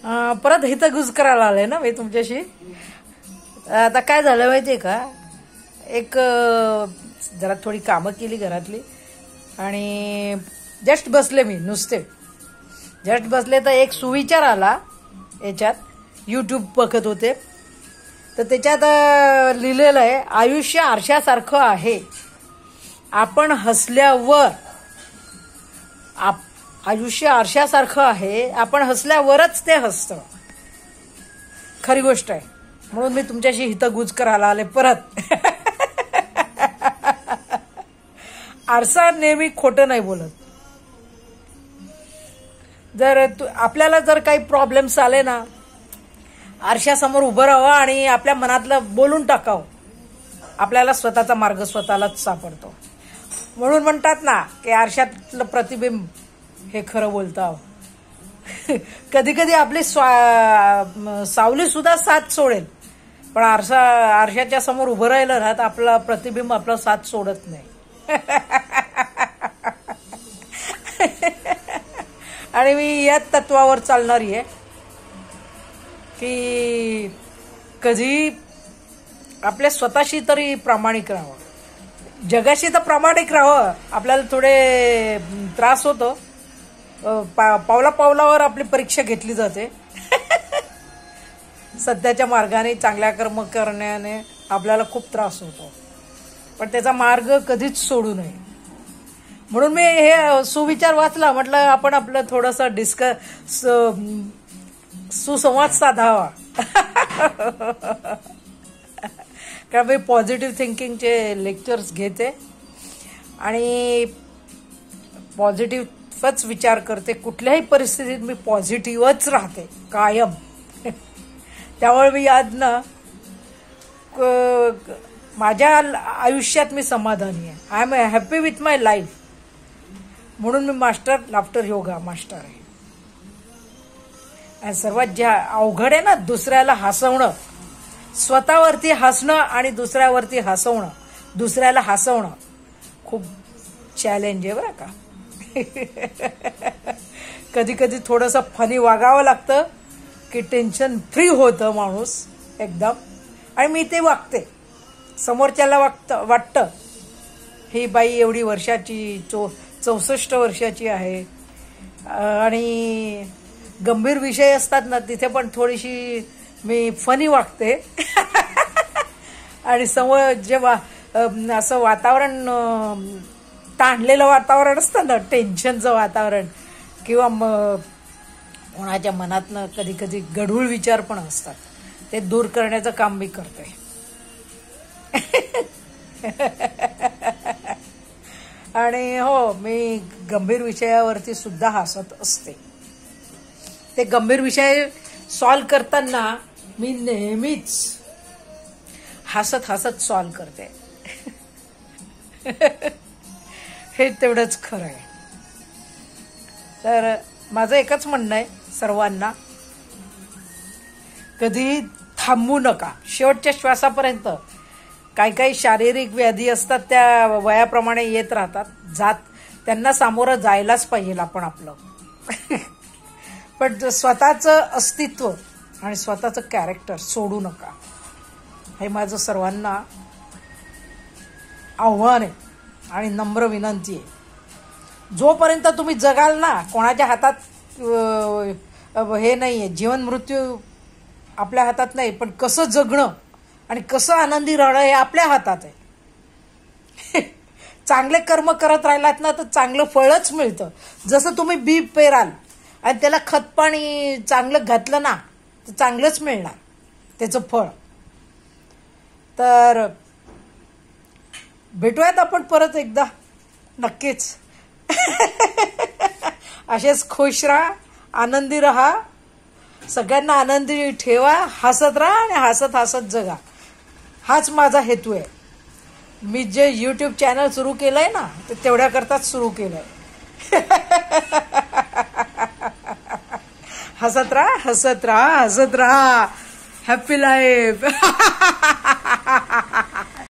परत हितगुज करायला आले ना मी तुमच्याशी. आता काय झालं माहितीये का, एक जरा थोडी कामं केली घरातली आणि जस्ट बसले मी, नुसते जस्ट बसले तर एक सुविचार आला याच्यात. यूट्यूब बघत होते तर त्याच्यात लिहिलेलं आहे, आयुष्य आरशासारखं आहे, आपण हसल्यावर आयुष्य आरशासारखं आहे, आपण हसल्यावरच ते हसतं. खरी गोष्ट आहे, म्हणून मी तुमच्याशी हितगुज करायला आले परत. आरसा नेहमी खोटं नाही बोलत. जर आपल्याला जर काही प्रॉब्लेम्स आले ना, आरशासमोर उभं राहावं आणि आपल्या मनातलं बोलून टाकावं. आपल्याला स्वतःचा मार्ग स्वतःलाच सापडतो. म्हणून म्हणतात ना की आरशातलं प्रतिबिंब हे खरं बोलतं. कधी कधी आपली सावली सुद्धा साथ सोडेल, पण आरशाच्या समोर उभं राहिलं ना तर आपलं प्रतिबिंब आपलं साथ सोडत नाही. आणि मी याच तत्वावर चालणारी आहे की कधी आपल्या स्वतःशी तरी प्रामाणिक राहावं. जगाशी तर प्रामाणिक राहावं. आपल्याला थोडे त्रास होतो, पावला पावलावर आपली परीक्षा घेतली जाते. सध्याच्या मार्गाने चांगल्या कर्म करण्याने आपल्याला खूप त्रास होतो, पण त्याचा मार्ग कधीच सोडू नये. म्हणून मी हे सुविचार वाचला, म्हटलं आपण आपलं थोडंसं सुसंवाद साधावा. कारण मी पॉझिटिव्ह थिंकिंगचे लेक्चर्स घेते आणि पॉझिटिव्हच विचार करते. कुठल्याही परिस्थितीत मी पॉझिटिव्हच राहते कायम. त्यामुळे मी आज ना माझ्या आयुष्यात मी समाधानी आहे. I am happy with my life. म्हणून मी मास्टर लाफ्टर योगा मास्टर आहे. आणि सर्वात जे अवघड आहे ना, दुसऱ्याला हसवणं. स्वतःवरती हसणं आणि दुसऱ्यावरती हसवणं, दुसऱ्याला हसवणं खूप चॅलेंज आहे बरं का. कधी कधी थोडंसं फनी वागावं लागतं की टेन्शन फ्री होतं माणूस एकदम. आणि मी ते वागते. समोरच्याला वाटतं ही बाई एवढी वर्षाची 64 वर्षाची आहे आणि गंभीर विषय असतात ना तिथे पण थोडीशी मी फनी वागते. आणि समोर जेव्हा असं वातावरण ताणलेलं वातावरण असतं ना, टेन्शनचं वातावरण, किंवा कोणाच्या मनातनं कधी कधी गढूळ विचार पण असतात, ते दूर करण्याचं काम मी करते. आणि हो, मी गंभीर विषयावरती सुद्धा हसत असते. ते गंभीर विषय सॉल्व करताना मी नेहमीच हसत हसत सॉल्व करते. हे तेवढंच खरं आहे. तर माझं एकच म्हणणं आहे सर्वांना, कधी थांबू नका शेवटच्या श्वासापर्यंत. काही काही शारीरिक व्याधी असतात, त्या वयाप्रमाणे येत राहतात, त्यांना सामोरं जायलाच पाहिजे आपण आपलं. पण स्वतःचं अस्तित्व आणि स्वतःचं कॅरेक्टर सोडू नका. हे माझं सर्वांना आव्हान आहे आणि नम्र विनंती आहे. जोपर्यंत तुम्ही जगाल ना, कोणाच्या हातात हे नाहीये, जीवन मृत्यू आपल्या हातात नाही, पण कसं जगणं आणि कसं आनंदी राहणं हे आपल्या हातात आहे. चांगले कर्म करत राहिलात ना तर चांगलं फळच मिळतं. जसं तुम्ही बी पेराल आणि त्याला खतपाणी चांगलं घातलं ना तर चांगलंच मिळणार त्याचं फळ. तर भेटूयात आपण परत एकदा नक्कीच. असेच खुश राहा, आनंदी राहा, सगळ्यांना आनंदी ठेवा, हसत राहा आणि हसत हसत जगा. हाच माझा हेतू आहे. मी जे यूट्यूब चॅनल सुरू केलंय ना ते तेवढ्याकरताच सुरू केलंय. हसत राहा, हसत राहा, हसत राहा. Happy life.